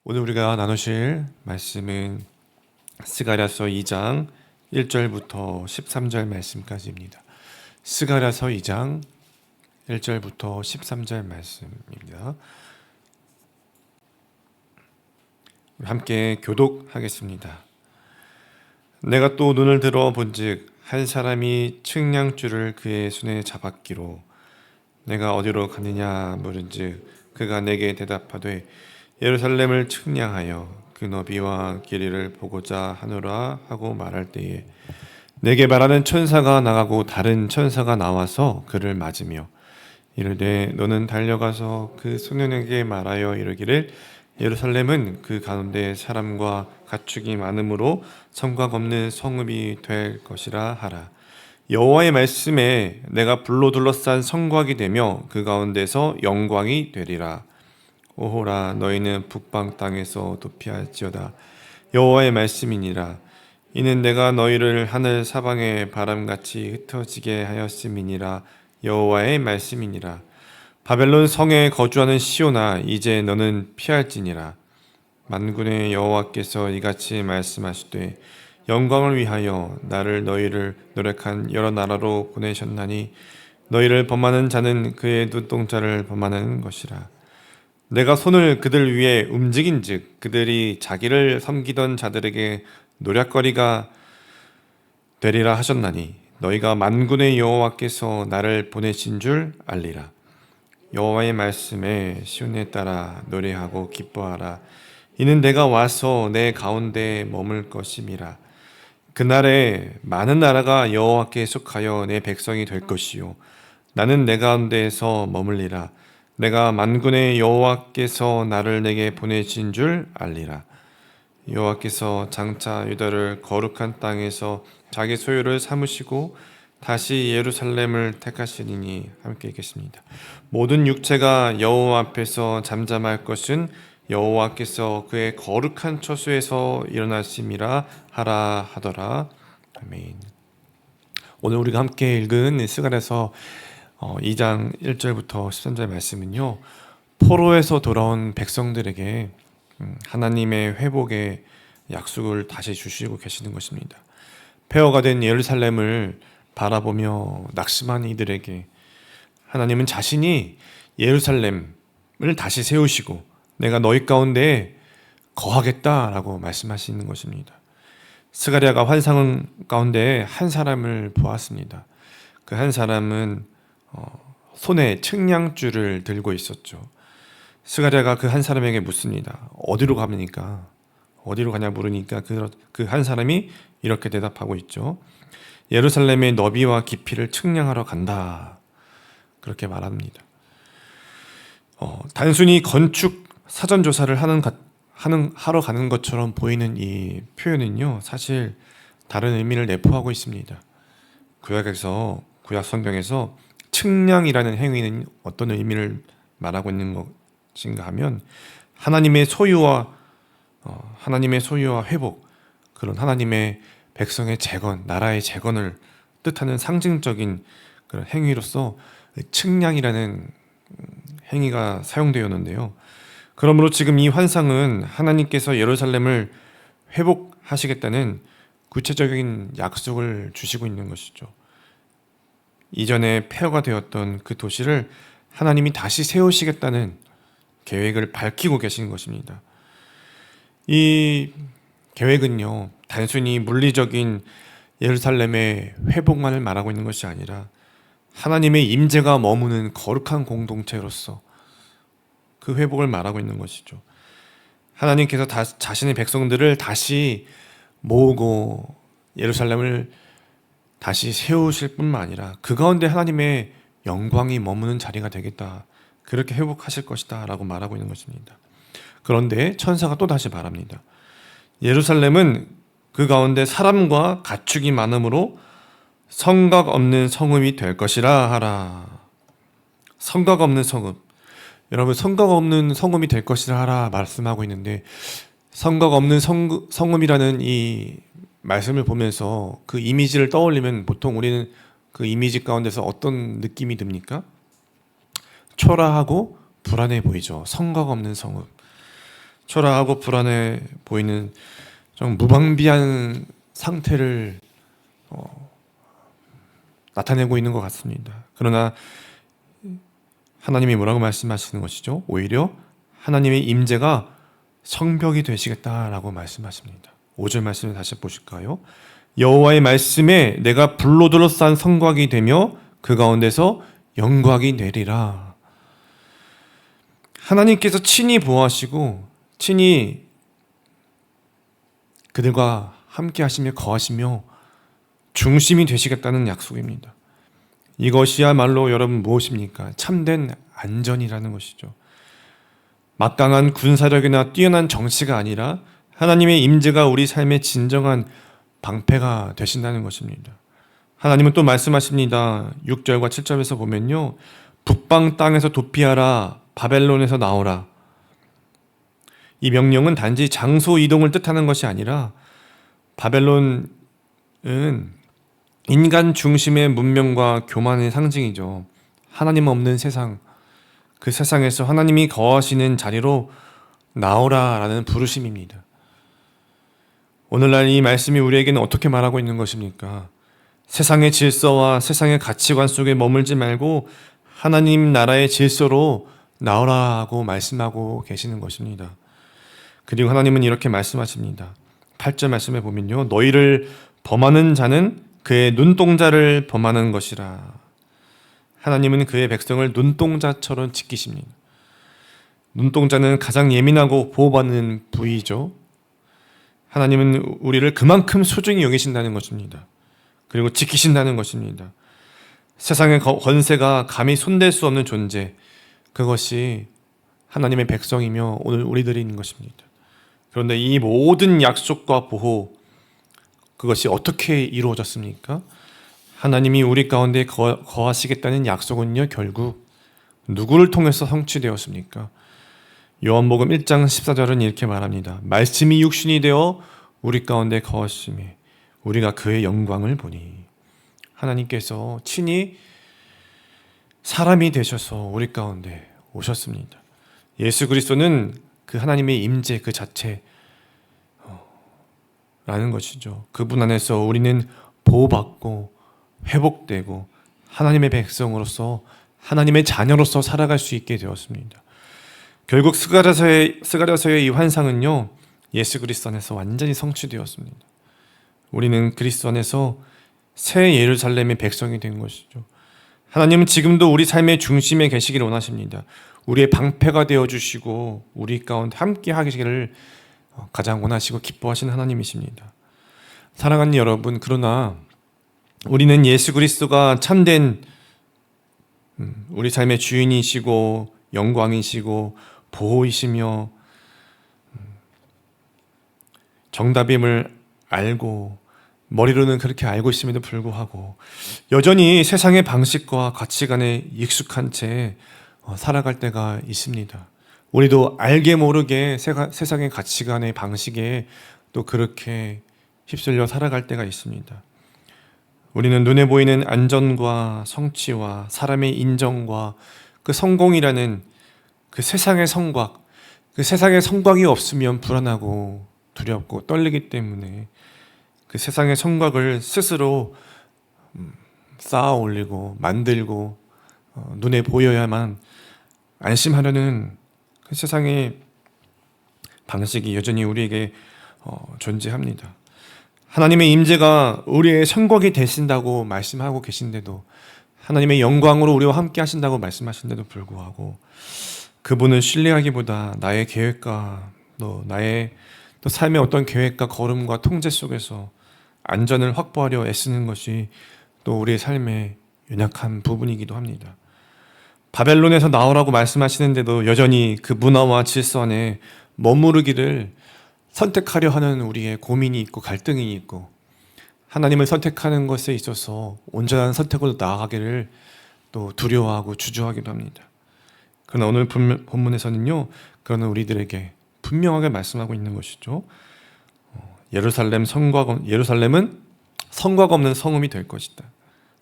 오늘 우리가 나누실 말씀은 스가랴서 2장 1절부터 13절 말씀까지입니다. 스가랴서 2장 1절부터 13절 말씀입니다. 함께 교독하겠습니다. 내가 또 눈을 들어 본즉 한 사람이 측량줄을 그의 손에 잡았기로 내가 어디로 가느냐 물은즉 그가 내게 대답하되 예루살렘을 측량하여 그 너비와 길이를 보고자 하노라 하고 말할 때에 내게 말하는 천사가 나가고 다른 천사가 나와서 그를 맞으며 이르되 너는 달려가서 그 소년에게 말하여 이르기를 예루살렘은 그 가운데 사람과 가축이 많으므로 성곽 없는 성읍이 될 것이라 하라. 여호와의 말씀에 내가 불로 둘러싼 성곽이 되며 그 가운데서 영광이 되리라. 오호라 너희는 북방 땅에서 도피할지어다. 여호와의 말씀이니라. 이는 내가 너희를 하늘 사방의 바람같이 흩어지게 하였음이니라. 여호와의 말씀이니라. 바벨론 성에 거주하는 시온아 이제 너는 피할지니라. 만군의 여호와께서 이같이 말씀하시되 영광을 위하여 나를 너희를 노력한 여러 나라로 보내셨나니 너희를 범하는 자는 그의 눈동자를 범하는 것이라. 내가 손을 그들 위에 움직인즉 그들이 자기를 섬기던 자들에게 노략거리가 되리라 하셨나니 너희가 만군의 여호와께서 나를 보내신 줄 알리라. 여호와의 말씀에 시온에 따라 노래하고 기뻐하라. 이는 내가 와서 내 가운데 머물 것임이라. 그날에 많은 나라가 여호와께 속하여 내 백성이 될 것이요 나는 내 가운데에서 머물리라. 내가 만군의 여호와께서 나를 내게 보내신 줄 알리라. 여호와께서 장차 유다를 거룩한 땅에서 자기 소유를 삼으시고 다시 예루살렘을 택하시리니 함께 읽겠습니다. 모든 육체가 여호와 앞에서 잠잠할 것은 여호와께서 그의 거룩한 처소에서 일어나심이라 하라 하더라. 아멘. 오늘 우리가 함께 읽은 스가랴서 2장 1절부터 13절 말씀은요, 포로에서 돌아온 백성들에게 하나님의 회복의 약속을 다시 주시고 계시는 것입니다. 폐허가 된 예루살렘을 바라보며 낙심한 이들에게 하나님은 자신이 예루살렘을 다시 세우시고 내가 너희 가운데 거하겠다라고 말씀하시는 것입니다. 스가랴가 환상 가운데 한 사람을 보았습니다. 그 한 사람은 손에 측량줄을 들고 있었죠. 스가랴가 그 한 사람에게 묻습니다. 어디로 가니까? 어디로 가냐 물으니까 그 한 사람이 이렇게 대답하고 있죠. 예루살렘의 너비와 깊이를 측량하러 간다. 그렇게 말합니다. 단순히 건축 사전 조사를 하러 가는 것처럼 보이는 이 표현은요, 사실 다른 의미를 내포하고 있습니다. 구약 성경에서 측량이라는 행위는 어떤 의미를 말하고 있는 것인가 하면 하나님의 소유와 회복, 그런 하나님의 백성의 재건, 나라의 재건을 뜻하는 상징적인 그런 행위로서 측량이라는 행위가 사용되었는데요. 그러므로 지금 이 환상은 하나님께서 예루살렘을 회복하시겠다는 구체적인 약속을 주시고 있는 것이죠. 이전에 폐허가 되었던 그 도시를 하나님이 다시 세우시겠다는 계획을 밝히고 계신 것입니다. 이 계획은요, 단순히 물리적인 예루살렘의 회복만을 말하고 있는 것이 아니라 하나님의 임재가 머무는 거룩한 공동체로서 그 회복을 말하고 있는 것이죠. 하나님께서 자신의 백성들을 다시 모으고 예루살렘을 다시 세우실 뿐만 아니라 그 가운데 하나님의 영광이 머무는 자리가 되겠다. 그렇게 회복하실 것이다 라고 말하고 있는 것입니다. 그런데 천사가 또 다시 말합니다. 예루살렘은 그 가운데 사람과 가축이 많으므로 성곽 없는 성읍이 될 것이라 하라. 성곽 없는 성읍. 여러분, 성곽 없는 성읍이 될 것이라 하라 말씀하고 있는데, 성곽 없는 성읍이라는 이 말씀을 보면서 그 이미지를 떠올리면 보통 우리는 그 이미지 가운데서 어떤 느낌이 듭니까? 초라하고 불안해 보이죠. 성곽 없는 성읍. 초라하고 불안해 보이는 좀 무방비한 상태를 나타내고 있는 것 같습니다. 그러나 하나님이 뭐라고 말씀하시는 것이죠? 오히려 하나님의 임재가 성벽이 되시겠다라고 말씀하십니다. 5절 말씀을 다시 보실까요? 여호와의 말씀에 내가 불로 둘러싼 성곽이 되며 그 가운데서 영광이 되리라. 하나님께서 친히 보호하시고 친히 그들과 함께 하시며 거하시며 중심이 되시겠다는 약속입니다. 이것이야말로 여러분 무엇입니까? 참된 안전이라는 것이죠. 막강한 군사력이나 뛰어난 정치가 아니라 하나님의 임재가 우리 삶의 진정한 방패가 되신다는 것입니다. 하나님은 또 말씀하십니다. 6절과 7절에서 보면요, 북방 땅에서 도피하라, 바벨론에서 나오라. 이 명령은 단지 장소 이동을 뜻하는 것이 아니라 바벨론은 인간 중심의 문명과 교만의 상징이죠. 하나님 없는 세상, 그 세상에서 하나님이 거하시는 자리로 나오라라는 부르심입니다. 오늘날 이 말씀이 우리에게는 어떻게 말하고 있는 것입니까? 세상의 질서와 세상의 가치관 속에 머물지 말고 하나님 나라의 질서로 나오라고 말씀하고 계시는 것입니다. 그리고 하나님은 이렇게 말씀하십니다. 8절 말씀에 보면요, 너희를 범하는 자는 그의 눈동자를 범하는 것이라. 하나님은 그의 백성을 눈동자처럼 지키십니다. 눈동자는 가장 예민하고 보호받는 부위죠. 하나님은 우리를 그만큼 소중히 여기신다는 것입니다. 그리고 지키신다는 것입니다. 세상의 권세가 감히 손댈 수 없는 존재, 그것이 하나님의 백성이며 오늘 우리들인 것입니다. 그런데 이 모든 약속과 보호, 그것이 어떻게 이루어졌습니까? 하나님이 우리 가운데 거하시겠다는 약속은요, 결국 누구를 통해서 성취되었습니까? 요한복음 1장 14절은 이렇게 말합니다. 말씀이 육신이 되어 우리 가운데 거하심에 우리가 그의 영광을 보니. 하나님께서 친히 사람이 되셔서 우리 가운데 오셨습니다. 예수 그리스도는 그 하나님의 임재 그 자체라는 것이죠. 그분 안에서 우리는 보호받고 회복되고 하나님의 백성으로서 하나님의 자녀로서 살아갈 수 있게 되었습니다. 결국 스가랴서의 이 환상은요, 예수 그리스도 안에서 완전히 성취되었습니다. 우리는 그리스도 안에서 새 예루살렘의 백성이 된 것이죠. 하나님은 지금도 우리 삶의 중심에 계시기를 원하십니다. 우리의 방패가 되어주시고 우리 가운데 함께 하시기를 가장 원하시고 기뻐하시는 하나님이십니다. 사랑하는 여러분, 그러나 우리는 예수 그리스도가 참된 우리 삶의 주인이시고 영광이시고 보호이시며 정답임을 알고 머리로는 그렇게 알고 있음에도 불구하고 여전히 세상의 방식과 가치관에 익숙한 채 살아갈 때가 있습니다. 우리도 알게 모르게 세상의 가치관의 방식에 또 그렇게 휩쓸려 살아갈 때가 있습니다. 우리는 눈에 보이는 안전과 성취와 사람의 인정과 그 성공이라는 그 세상의 성곽, 그 세상의 성곽이 없으면 불안하고 두렵고 떨리기 때문에 그 세상의 성곽을 스스로 쌓아 올리고 만들고 눈에 보여야만 안심하려는 그 세상의 방식이 여전히 우리에게 존재합니다. 하나님의 임재가 우리의 성곽이 되신다고 말씀하고 계신데도, 하나님의 영광으로 우리와 함께 하신다고 말씀하신데도 불구하고 그분을 신뢰하기보다 나의 계획과 나의 또 삶의 어떤 계획과 걸음과 통제 속에서 안전을 확보하려 애쓰는 것이 또 우리의 삶의 연약한 부분이기도 합니다. 바벨론에서 나오라고 말씀하시는데도 여전히 그 문화와 질서 안에 머무르기를 선택하려 하는 우리의 고민이 있고 갈등이 있고, 하나님을 선택하는 것에 있어서 온전한 선택으로 나아가기를 또 두려워하고 주저하기도 합니다. 그러나 오늘 본문에서는요, 그러나 우리들에게 분명하게 말씀하고 있는 것이죠. 예루살렘은 성곽 없는 성읍이 될 것이다.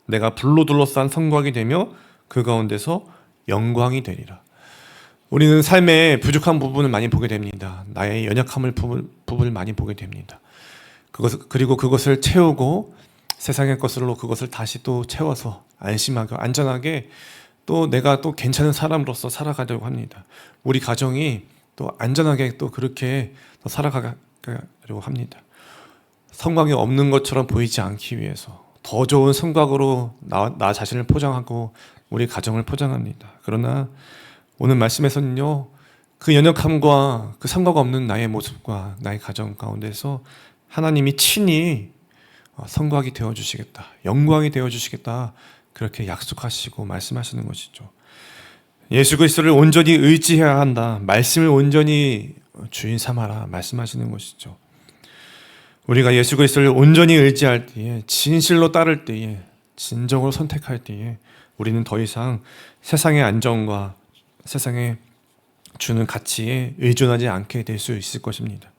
내가 불로 둘러싼 성곽이 되며 그 가운데서 영광이 되리라. 우리는 삶의 부족한 부분을 많이 보게 됩니다. 나의 연약함을 부분을 많이 보게 됩니다. 그리고 그것을 채우고 세상의 것으로 그것을 다시 또 채워서 안심하고 안전하게 또 내가 또 괜찮은 사람으로서 살아가려고 합니다. 우리 가정이 또 안전하게 또 그렇게 또 살아가려고 합니다. 성곽이 없는 것처럼 보이지 않기 위해서 더 좋은 성곽으로 나 자신을 포장하고 우리 가정을 포장합니다. 그러나 오늘 말씀에서는요, 그 연약함과 그 성곽 없는 나의 모습과 나의 가정 가운데서 하나님이 친히 성곽이 되어주시겠다, 영광이 되어주시겠다, 그렇게 약속하시고 말씀하시는 것이죠. 예수 그리스도를 온전히 의지해야 한다, 말씀을 온전히 주인 삼아라 말씀하시는 것이죠. 우리가 예수 그리스도를 온전히 의지할 때에, 진실로 따를 때에, 진정으로 선택할 때에 우리는 더 이상 세상의 안정과 세상에 주는 가치에 의존하지 않게 될 수 있을 것입니다.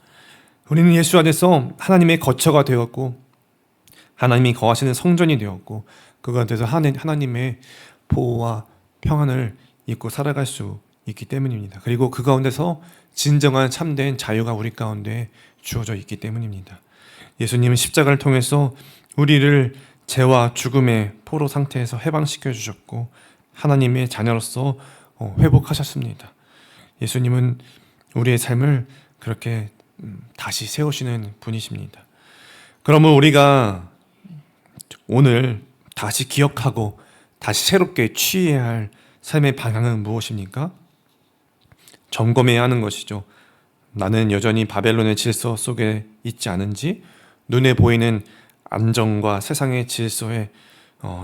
우리는 예수 안에서 하나님의 거처가 되었고 하나님이 거하시는 성전이 되었고 그 가운데서 하나님의 보호와 평안을 입고 살아갈 수 있기 때문입니다. 그리고 그 가운데서 진정한 참된 자유가 우리 가운데 주어져 있기 때문입니다. 예수님은 십자가를 통해서 우리를 죄와 죽음의 포로 상태에서 해방시켜 주셨고 하나님의 자녀로서 회복하셨습니다. 예수님은 우리의 삶을 그렇게 다시 세우시는 분이십니다. 그러면 우리가 오늘 다시 기억하고 다시 새롭게 취해야 할 삶의 방향은 무엇입니까? 점검해야 하는 것이죠. 나는 여전히 바벨론의 질서 속에 있지 않은지, 눈에 보이는 안정과 세상의 질서에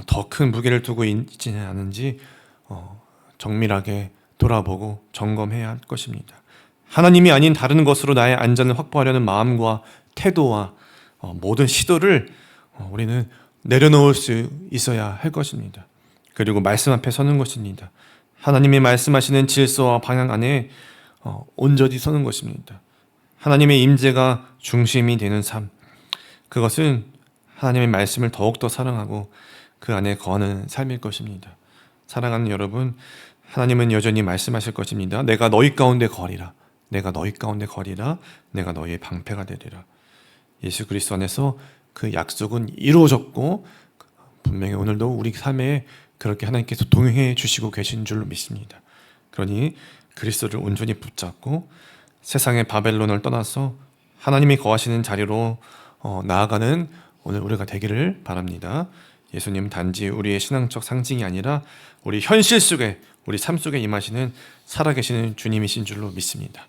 더 큰 무게를 두고 있지는 않은지 정밀하게 돌아보고 점검해야 할 것입니다. 하나님이 아닌 다른 것으로 나의 안전을 확보하려는 마음과 태도와 모든 시도를 우리는 내려놓을 수 있어야 할 것입니다. 그리고 말씀 앞에 서는 것입니다. 하나님이 말씀하시는 질서와 방향 안에 온전히 서는 것입니다. 하나님의 임재가 중심이 되는 삶, 그것은 하나님의 말씀을 더욱더 사랑하고 그 안에 거하는 삶일 것입니다. 사랑하는 여러분, 하나님은 여전히 말씀하실 것입니다. 내가 너희 가운데 거리라, 내가 너희 가운데 거리라, 내가 너희의 방패가 되리라. 예수 그리스도 안에서 그 약속은 이루어졌고 분명히 오늘도 우리 삶에 그렇게 하나님께서 동행해 주시고 계신 줄로 믿습니다. 그러니 그리스도를 온전히 붙잡고 세상의 바벨론을 떠나서 하나님이 거하시는 자리로 나아가는 오늘 우리가 되기를 바랍니다. 예수님 단지 우리의 신앙적 상징이 아니라 우리 현실 속에, 우리 삶 속에 임하시는 살아계시는 주님이신 줄로 믿습니다.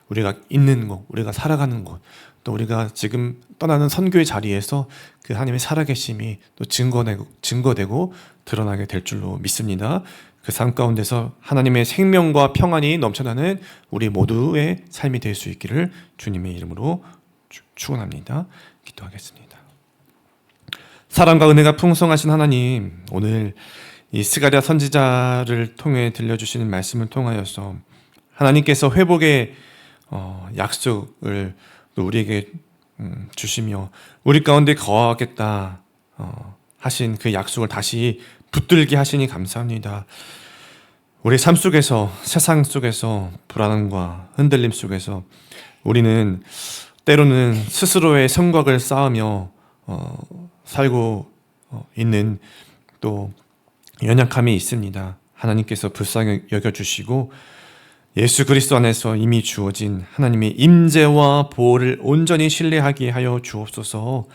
우리가 있는 곳, 우리가 살아가는 곳, 또 우리가 지금 떠나는 선교의 자리에서 그 하나님의 살아계심이 또 증거되고 드러나게 될 줄로 믿습니다. 그 삶 가운데서 하나님의 생명과 평안이 넘쳐나는 우리 모두의 삶이 될 수 있기를 주님의 이름으로 축원합니다. 기도하겠습니다. 사랑과 은혜가 풍성하신 하나님, 오늘 이 스가랴 선지자를 통해 들려주시는 말씀을 통하여서 하나님께서 회복의 약속을 또 우리에게 주시며 우리 가운데 거하겠다 하신 그 약속을 다시 붙들게 하시니 감사합니다. 우리 삶 속에서, 세상 속에서, 불안함과 흔들림 속에서 우리는 때로는 스스로의 성곽을 쌓으며 살고 있는 또 연약함이 있습니다. 하나님께서 불쌍히 여겨주시고 예수 그리스도 안에서 이미 주어진 하나님의 임재와 보호를 온전히 신뢰하게 하여 주옵소서.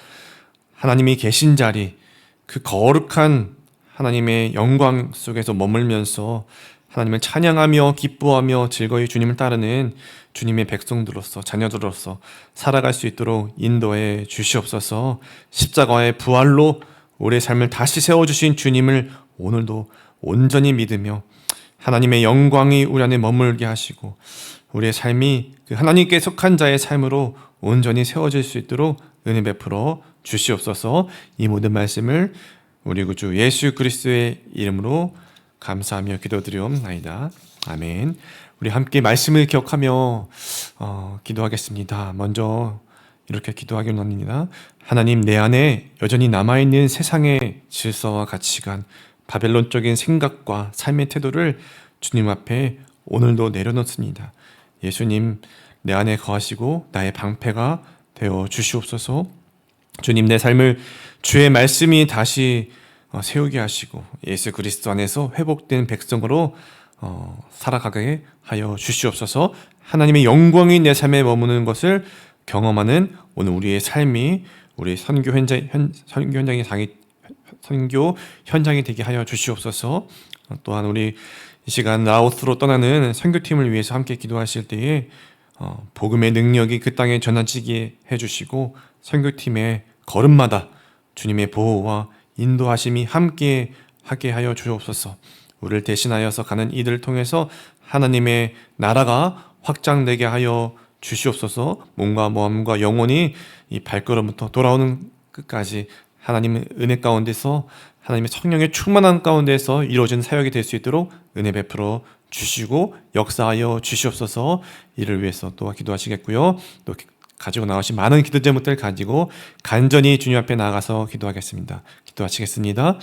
하나님이 계신 자리, 그 거룩한 하나님의 영광 속에서 머물면서 하나님을 찬양하며 기뻐하며 즐거이 주님을 따르는 주님의 백성들로서, 자녀들로서 살아갈 수 있도록 인도해 주시옵소서. 십자가의 부활로 우리의 삶을 다시 세워주신 주님을 오늘도 온전히 믿으며 하나님의 영광이 우리 안에 머물게 하시고 우리의 삶이 그 하나님께 속한 자의 삶으로 온전히 세워질 수 있도록 은혜 베풀어 주시옵소서. 이 모든 말씀을 우리 구주 예수 그리스도의 이름으로 감사하며 기도드리옵나이다. 아멘. 우리 함께 말씀을 기억하며 기도하겠습니다. 먼저 이렇게 기도하기를 원합니다. 하나님, 내 안에 여전히 남아있는 세상의 질서와 가치관, 바벨론적인 생각과 삶의 태도를 주님 앞에 오늘도 내려놓습니다. 예수님, 내 안에 거하시고 나의 방패가 되어 주시옵소서. 주님, 내 삶을 주의 말씀이 다시 세우게 하시고 예수 그리스도 안에서 회복된 백성으로 살아가게 하여 주시옵소서. 하나님의 영광이 내 삶에 머무는 것을 경험하는 오늘 우리의 삶이 우리 선교 현장이 되게 하여 주시옵소서. 또한 우리 이 시간 라오스로 떠나는 선교팀을 위해서 함께 기도하실 때에 복음의 능력이 그 땅에 전해지게 해주시고 선교팀의 걸음마다 주님의 보호와 인도하심이 함께 하게 하여 주옵소서. 우리를 대신하여서 가는 이들을 통해서 하나님의 나라가 확장되게 하여 주시옵소서. 몸과 마음과 영혼이 이 발걸음부터 돌아오는 끝까지 하나님의 은혜 가운데서 하나님의 성령의 충만한 가운데서 이루어진 사역이 될 수 있도록 은혜 베풀어 주시고 역사하여 주시옵소서. 이를 위해서 또 기도하시겠고요. 또 가지고 나오신 많은 기도 제목들 가지고 간절히 주님 앞에 나아가서 기도하겠습니다. 기도하시겠습니다.